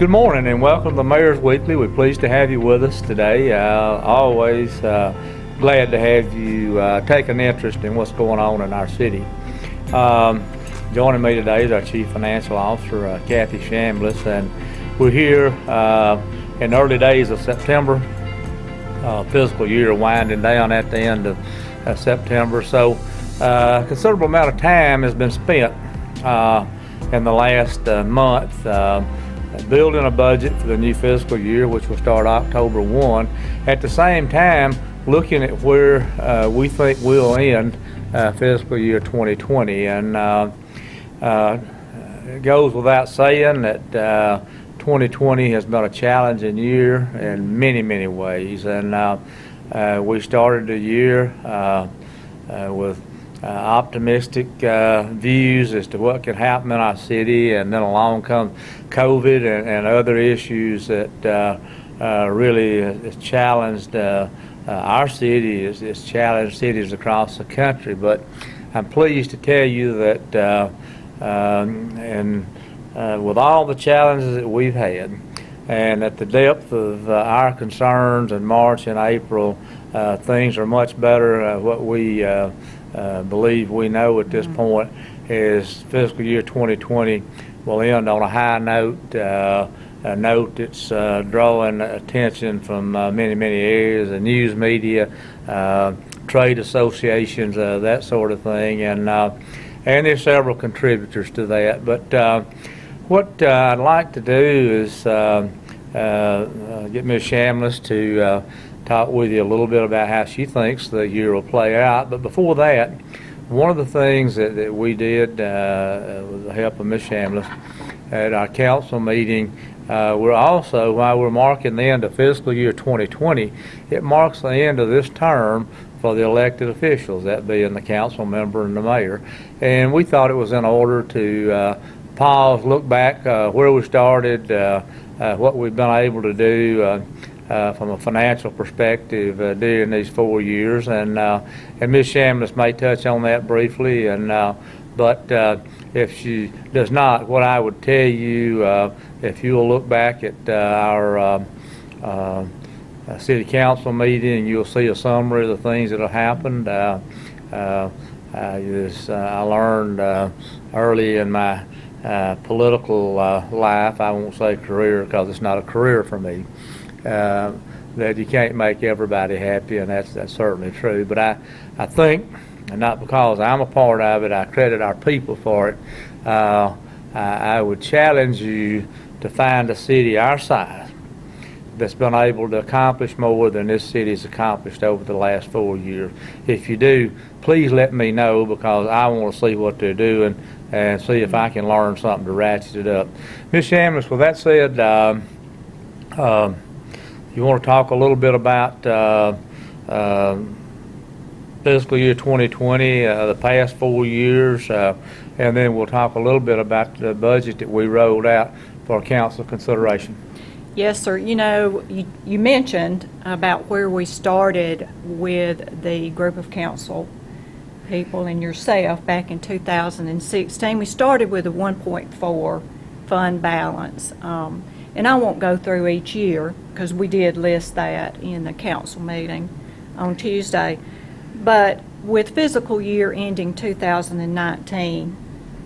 Good morning and welcome to the Mayor's Weekly. We're pleased to have you with us today. Always glad to have you take an interest in what's going on in our city. Joining me today is our Chief Financial Officer, Kathy Chambless, and we're here in the early days of September. Fiscal year winding down at the end of September, so a considerable amount of time has been spent in the last month building a budget for the new fiscal year, which will start October 1. At the same time, looking at where we think we'll end fiscal year 2020. And it goes without saying that 2020 has been a challenging year in many, many ways. And we started the year with optimistic views as to what could happen in our city, and then along comes COVID and other issues that really has challenged our city. It's challenged cities across the country. But I'm pleased to tell you that with all the challenges that we've had, and at the depth of our concerns in March and April, things are much better. What we believe we know at this point is fiscal year 2020 will end on a high note, a note that's drawing attention from many, many areas, the news media, trade associations, that sort of thing, and there's several contributors to that. But what I'd like to do is get Ms. Chambless to talk with you a little bit about how she thinks the year will play out. But before that, one of the things that we did with the help of Ms. Chambless at our council meeting, we're also, while we're marking the end of fiscal year 2020, it marks the end of this term for the elected officials, that being the council member and the mayor. And we thought it was in order to pause, look back where we started, what we've been able to do from a financial perspective during these 4 years, and Ms. Chambless may touch on that briefly, and but if she does not, what I would tell you, if you will look back at our city council meeting, you'll see a summary of the things that have happened. I learned early in my political life, I won't say career because it's not a career for me, that you can't make everybody happy, and that's certainly true. But I think, and not because I'm a part of it, I credit our people for it. I would challenge you to find a city our size that's been able to accomplish more than this city's accomplished over the last 4 years. If you do, please let me know, because I want to see what they're doing and see if I can learn something to ratchet it up. Ms. Chambless, with that said, you want to talk a little bit about fiscal year 2020, the past 4 years, and then we'll talk a little bit about the budget that we rolled out for council consideration. Yes, sir. You know, you mentioned about where we started with the group of council people and yourself back in 2016. We started with a 1.4 fund balance. And I won't go through each year because we did list that in the council meeting on Tuesday. But with fiscal year ending 2019,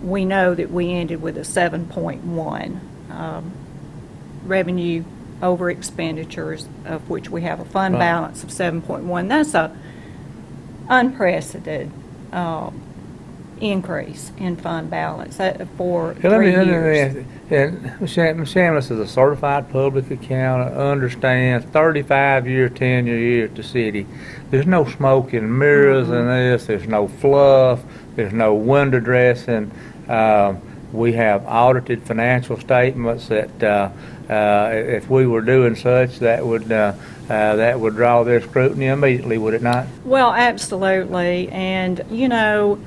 we know that we ended with a 7.1 revenue over expenditures, of which we have a fund balance of 7.1. That's a unprecedented increase in fund balance for 3 years. And Ms. Chambless is a certified public accountant, understands 35-year tenure here at the city. There's no smoke and mirrors in this. There's no fluff. There's no window dressing. We have audited financial statements that if we were doing such, that would draw their scrutiny immediately, would it not? Well, absolutely. And, you know,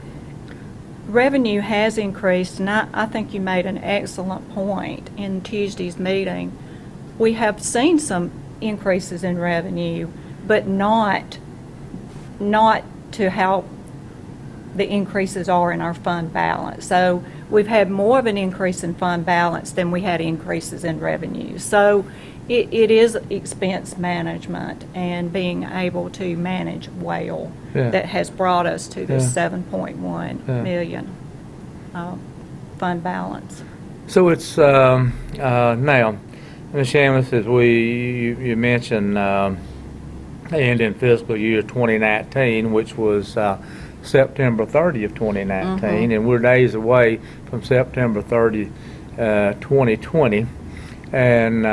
revenue has increased, and I think you made an excellent point in Tuesday's meeting. We have seen some increases in revenue, but not to how the increases are in our fund balance. So we've had more of an increase in fund balance than we had increases in revenue. So it is expense management and being able to manage well that has brought us to this 7.1 million fund balance. So it's now, Ms. Chambless, as you mentioned, and in fiscal year 2019, which was September 30th, 2019, and we're days away from September 30, 2020, and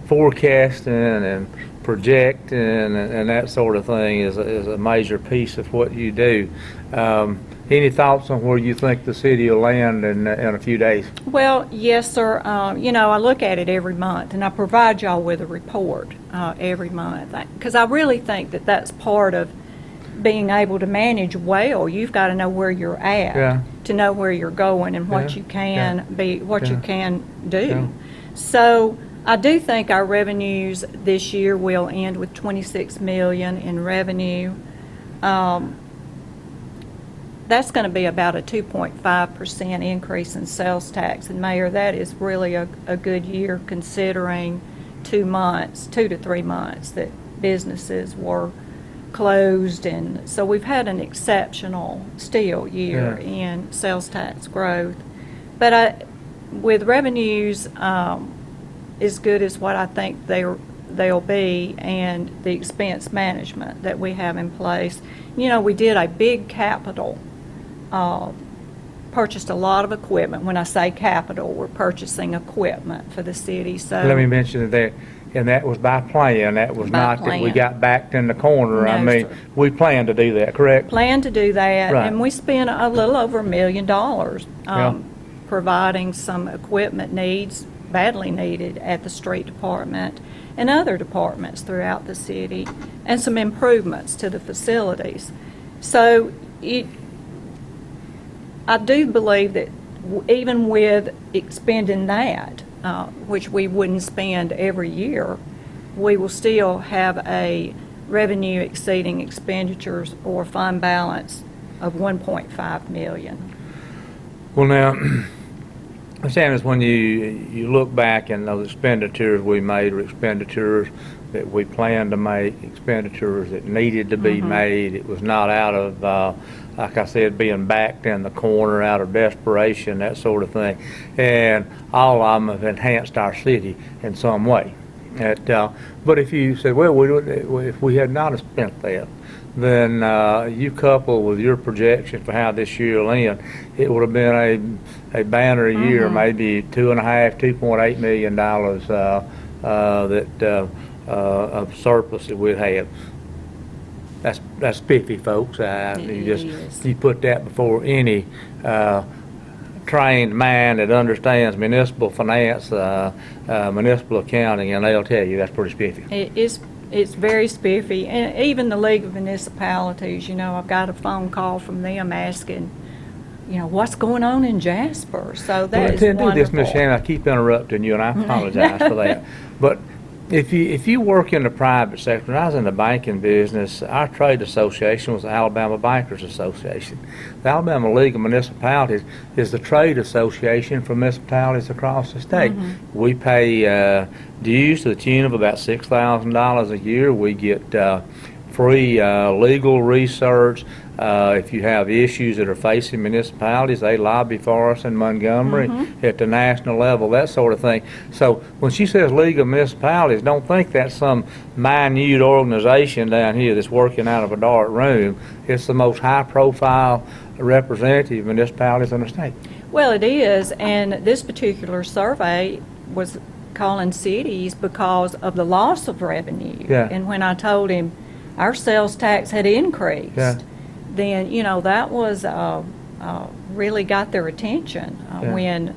forecasting and projecting and that sort of thing is a major piece of what you do. Any thoughts on where you think the city will land in a few days? Well, yes, sir. I look at it every month, and I provide y'all with a report every month, because I really think that that's part of being able to manage well. You've got to know where you're at to know where you're going and what you can you can do. So I do think our revenues this year will end with $26 million in revenue. That's going to be about a 2.5% increase in sales tax. And Mayor, that is really a good year considering 2 to 3 months that businesses were closed. And so we've had an exceptional still year in sales tax growth. But with revenues as good as what I think they'll be, and the expense management that we have in place, we did a big capital purchased a lot of equipment. When I say capital, we're purchasing equipment for the city. So let me mention that, and that was by plan. That was not that we got backed in the corner. No, I mean, sir. we planned to do that, correct? Plan to do that, Right. and we spent a little over $1 million providing some equipment needs, badly needed, at the street department and other departments throughout the city, and some improvements to the facilities. So I do believe that even with expending that, which we wouldn't spend every year, we will still have a revenue exceeding expenditures or fund balance of $1.5 million. Well, now, Sam, is when you look back and those expenditures we made were expenditures that we planned to make, expenditures that needed to be made. It was not out of, like I said, being backed in the corner out of desperation, that sort of thing. And all of them have enhanced our city in some way. But if you said, well, if we had not have spent that, then you couple with your projection for how this year will end, it would have been a banner year, maybe $2.8 million of surplus that we'd have. That's spiffy, folks. You put that before any trained man that understands municipal finance, municipal accounting, and they'll tell you that's pretty spiffy. It's very spiffy, and even the League of Municipalities, I've got a phone call from them asking, what's going on in Jasper. So that is wonderful. Do this, Ms. Shannon, I keep interrupting you, and I apologize for that. But if you work in the private sector, when I was in the banking business, our trade association was the Alabama Bankers Association. The Alabama League of Municipalities is the trade association for municipalities across the state. We pay dues to the tune of about $6,000 a year. We get free legal research. If you have issues that are facing municipalities, they lobby for us in Montgomery at the national level, that sort of thing. So when she says League of Municipalities, don't think that's some minute organization down here that's working out of a dark room. It's the most high-profile representative of municipalities in the state. Well, it is, and this particular survey was calling cities because of the loss of revenue. And when I told him our sales tax had increased, then, that was really got their attention when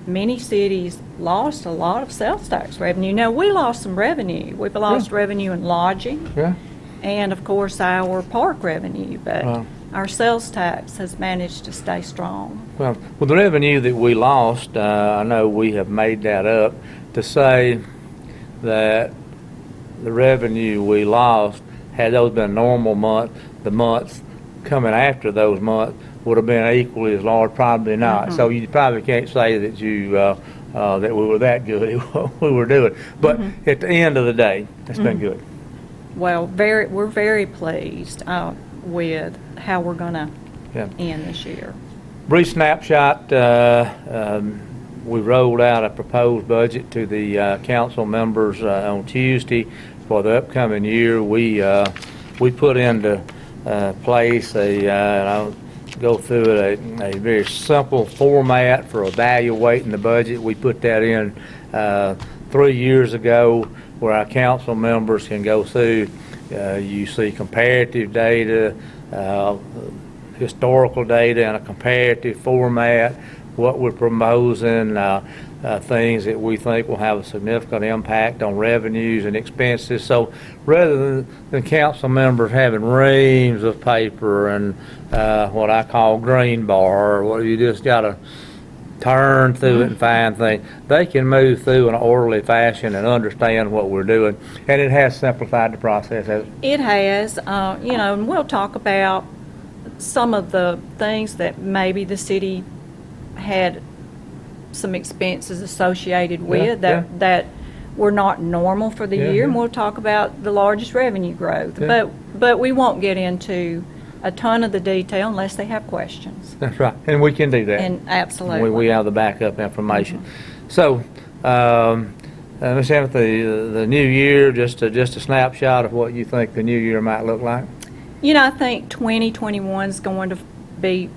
many cities lost a lot of sales tax revenue. Now, we lost some revenue. We've lost revenue in lodging and, of course, our park revenue, but our sales tax has managed to stay strong. Well, with the revenue that we lost, I know we have made that up to say that the revenue we lost, had those been normal months, the months coming after those months would have been equally as large, probably not. So you probably can't say that you that we were that good at what we were doing. But at the end of the day, it's been good. Well, we're very pleased with how we're going to end this year. Brief snapshot. We rolled out a proposed budget to the council members on Tuesday for the upcoming year. We put into place and I'll go through it, a very simple format for evaluating the budget. We put that in 3 years ago, where our council members can go through. You see comparative data, historical data in a comparative format, what we're proposing, things that we think will have a significant impact on revenues and expenses. So rather than council members having reams of paper and what I call green bar, where you just got to turn through it and find things, they can move through in an orderly fashion and understand what we're doing. And it has simplified the process. It has, and we'll talk about some of the things that maybe the city had some expenses associated with that were not normal for the year, and we'll talk about the largest revenue growth. But we won't get into a ton of the detail unless they have questions. That's right, and we can do that. And absolutely, we have the backup information. So, Ms. Timothy, the new year, just a snapshot of what you think the new year might look like. I think 2021 is going to be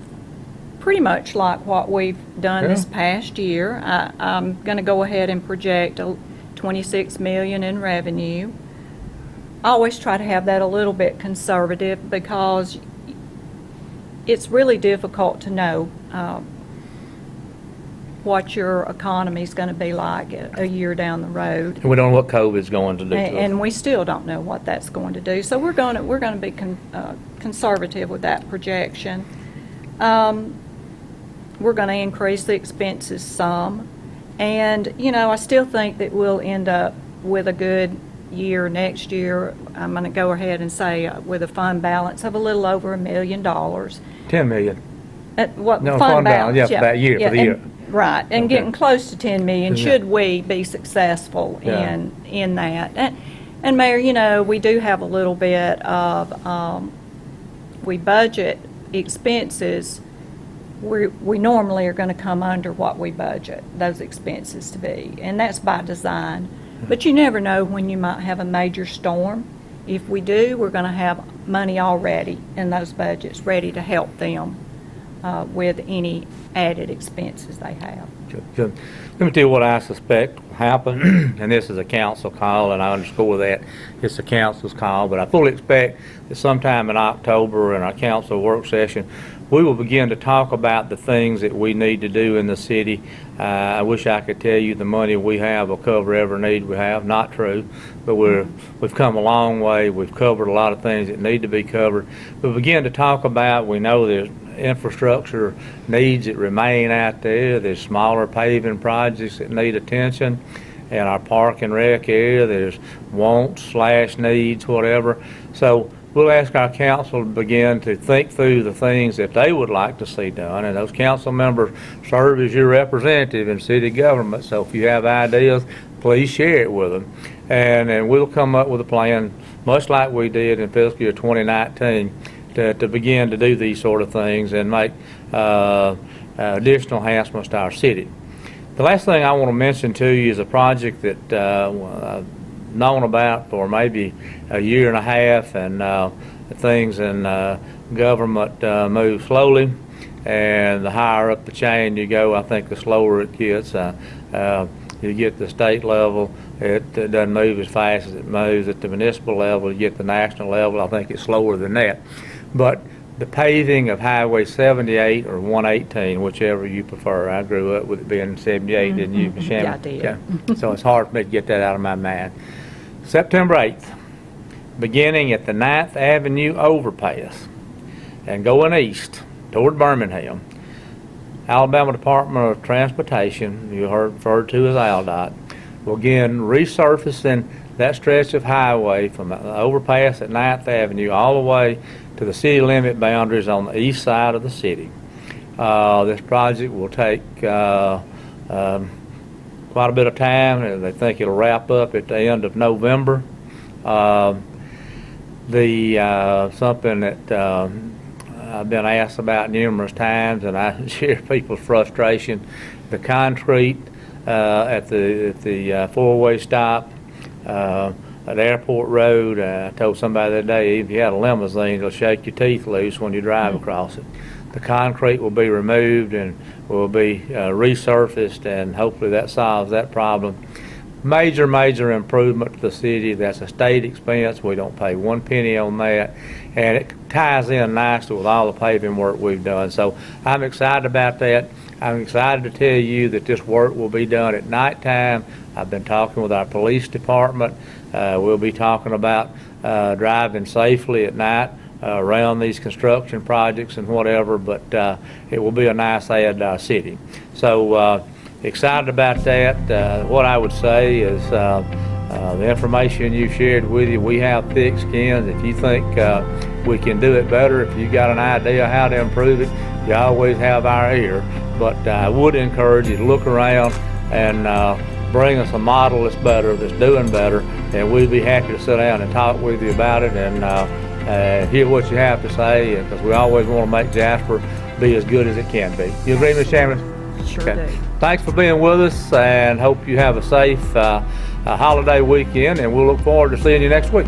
pretty much like what we've done this past year. I'm going to go ahead and project $26 million in revenue. I always try to have that a little bit conservative because it's really difficult to know what your economy is going to be like a year down the road. And we don't know what COVID's going to do to us. And we still don't know what that's going to do. So we're going to be conservative with that projection. We're going to increase the expenses some, and I still think that we'll end up with a good year next year. I'm going to go ahead and say with a fund balance of a little over $1 million. $10 million. Fund balance, for that year, for the year. Right, and getting close to $10 million should we be successful in that. And Mayor, we do have a little bit of we budget expenses. We normally are going to come under what we budget those expenses to be, and that's by design. But you never know when you might have a major storm. If we do, we're going to have money already in those budgets ready to help them with any added expenses they have. Good. Let me tell you what I suspect will happen, and this is a council call, and I underscore that it's a council's call, but I fully expect that sometime in October in our council work session, we will begin to talk about the things that we need to do in the city. I wish I could tell you the money we have will cover every need we have. Not true, but we've come a long way. We've covered a lot of things that need to be covered. We'll begin to talk about, we know there's infrastructure needs that remain out there. There's smaller paving projects that need attention. In our park and rec area, there's wants/needs, whatever. So we'll ask our council to begin to think through the things that they would like to see done, and those council members serve as your representative in city government. So if you have ideas, please share it with them, and we'll come up with a plan, much like we did in Fiscal Year 2019, to begin to do these sort of things and make additional enhancements to our city. The last thing I want to mention to you is a project that I've known about for maybe a year and a half, and things in government move slowly, and the higher up the chain you go, I think the slower it gets. You get the state level, it doesn't move as fast as it moves at the municipal level. You get the national level, I think it's slower than that. But the paving of Highway 78 or 118, whichever you prefer. I grew up with it being 78, didn't you, Ms. Shannon? Yeah, I did. Okay. So it's hard for me to get that out of my mind. September 8th, beginning at the 9th Avenue overpass and going east toward Birmingham, Alabama Department of Transportation, you heard referred to as ALDOT, will begin resurfacing that stretch of highway from the overpass at 9th Avenue all the way to the city limit boundaries on the east side of the city. This project will take quite a bit of time, and they think it'll wrap up at the end of November. Something that I've been asked about numerous times, and I share people's frustration, the concrete at the four-way stop at Airport Road. I told somebody the other day, if you had a limousine, it'll shake your teeth loose when you drive across it. The concrete will be removed and will be resurfaced, and hopefully that solves that problem. Major improvement to the city. That's a state expense. We don't pay 1 penny on that, and it ties in nicely with all the paving work we've done. So I'm excited about that. I'm excited to tell you that this work will be done at nighttime. I've been talking with our police department. We'll be talking about driving safely at night around these construction projects and whatever, but it will be a nice add to our city. So excited about that. What I would say is the information you shared with you, we have thick skins. If you think we can do it better, if you got an idea how to improve it, you always have our ear. But I would encourage you to look around and bring us a model that's better, that's doing better, and we'd be happy to sit down and talk with you about it and hear what you have to say, because we always want to make Jasper be as good as it can be. You agree, Ms. Chambless? Sure do. Thanks for being with us, and hope you have a safe holiday weekend, and we'll look forward to seeing you next week.